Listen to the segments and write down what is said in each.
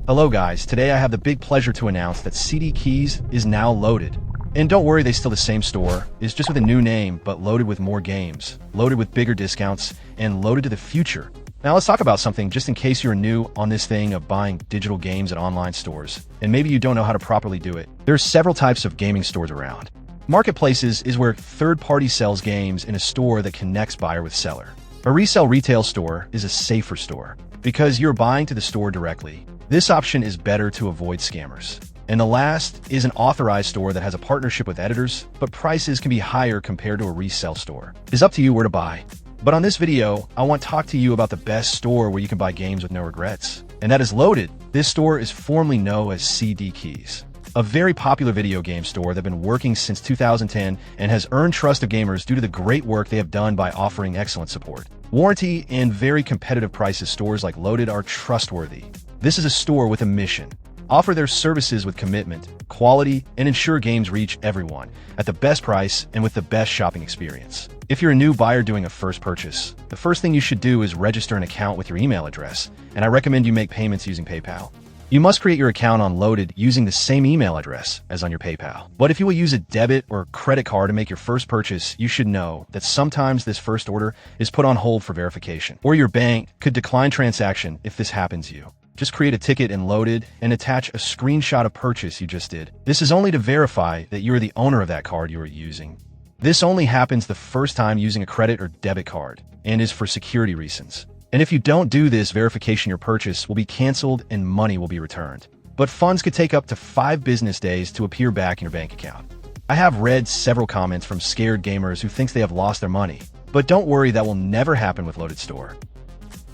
Hello guys, today I have the big pleasure to announce that CDKeys is now loaded. And don't worry, they still the same store, it's just with a new name, but loaded with more games, loaded with bigger discounts, and loaded to the future. Now let's talk about something just in case you're new on this thing of buying digital games at online stores, and maybe you don't know how to properly do it. There are several types of gaming stores around. Marketplaces is where third party sells games in a store that connects buyer with seller. A resale retail store is a safer store, because you're buying to the store directly. This option is better to avoid scammers. And the last is an authorized store that has a partnership with editors, but prices can be higher compared to a resale store. It's up to you where to buy. But on this video, I want to talk to you about the best store where you can buy games with no regrets. And that is Loaded. This store is formerly known as CDKeys, a very popular video game store that's been working since 2010 and has earned trust of gamers due to the great work they have done by offering excellent support, warranty, and very competitive prices. Stores like Loaded are trustworthy. This is a store with a mission. Offer their services with commitment, quality, and ensure games reach everyone at the best price and with the best shopping experience. If you're a new buyer doing a first purchase, the first thing you should do is register an account with your email address, and I recommend you make payments using PayPal. You must create your account on Loaded using the same email address as on your PayPal. But if you will use a debit or credit card to make your first purchase, you should know that sometimes this first order is put on hold for verification, or your bank could decline transaction if this happens to you. Just create a ticket in Loaded and attach a screenshot of purchase you just did. This is only to verify that you are the owner of that card you are using. This only happens the first time using a credit or debit card and is for security reasons. And if you don't do this verification, your purchase will be canceled and money will be returned. But funds could take up to 5 business days to appear back in your bank account. I have read several comments from scared gamers who thinks they have lost their money. But don't worry, that will never happen with Loaded Store.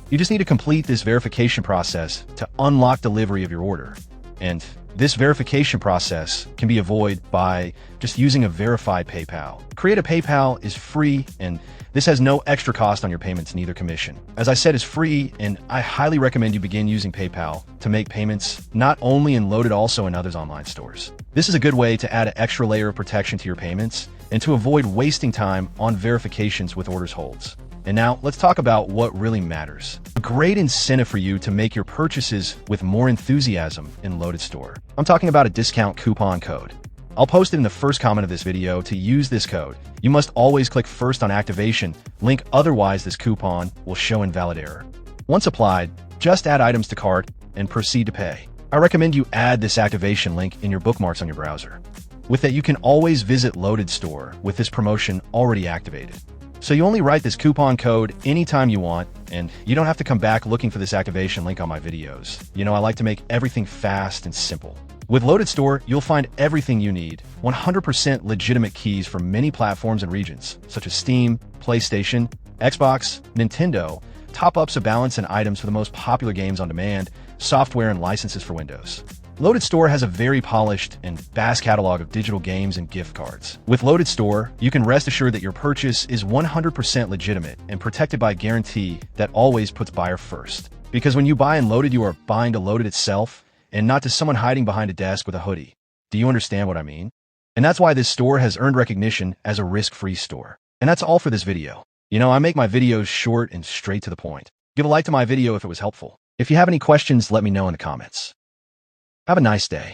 You just need to complete this verification process to unlock delivery of your order. And this verification process can be avoided by just using a verified PayPal. Create a PayPal is free, and this has no extra cost on your payments, neither commission. As I said, it's free, and I highly recommend you begin using PayPal to make payments not only in Loaded, also in others online stores. This is a good way to add an extra layer of protection to your payments and to avoid wasting time on verifications with orders holds. And now, let's talk about what really matters. A great incentive for you to make your purchases with more enthusiasm in Loaded Store. I'm talking about a discount coupon code. I'll post it in the first comment of this video. To use this code, you must always click first on activation link, otherwise this coupon will show invalid error. Once applied, just add items to cart and proceed to pay. I recommend you add this activation link in your bookmarks on your browser. With that, you can always visit Loaded Store with this promotion already activated. So you only write this coupon code anytime you want, and you don't have to come back looking for this activation link on my videos. You know, I like to make everything fast and simple. With Loaded Store, you'll find everything you need. 100% legitimate keys from many platforms and regions, such as Steam, PlayStation, Xbox, Nintendo, top-ups of balance and items for the most popular games on demand, software and licenses for Windows. Loaded Store has a very polished and vast catalog of digital games and gift cards. With Loaded Store, you can rest assured that your purchase is 100% legitimate and protected by a guarantee that always puts buyer first. Because when you buy in Loaded, you are buying to Loaded itself and not to someone hiding behind a desk with a hoodie. Do you understand what I mean? And that's why this store has earned recognition as a risk-free store. And that's all for this video. You know, I make my videos short and straight to the point. Give a like to my video if it was helpful. If you have any questions, let me know in the comments. Have a nice day.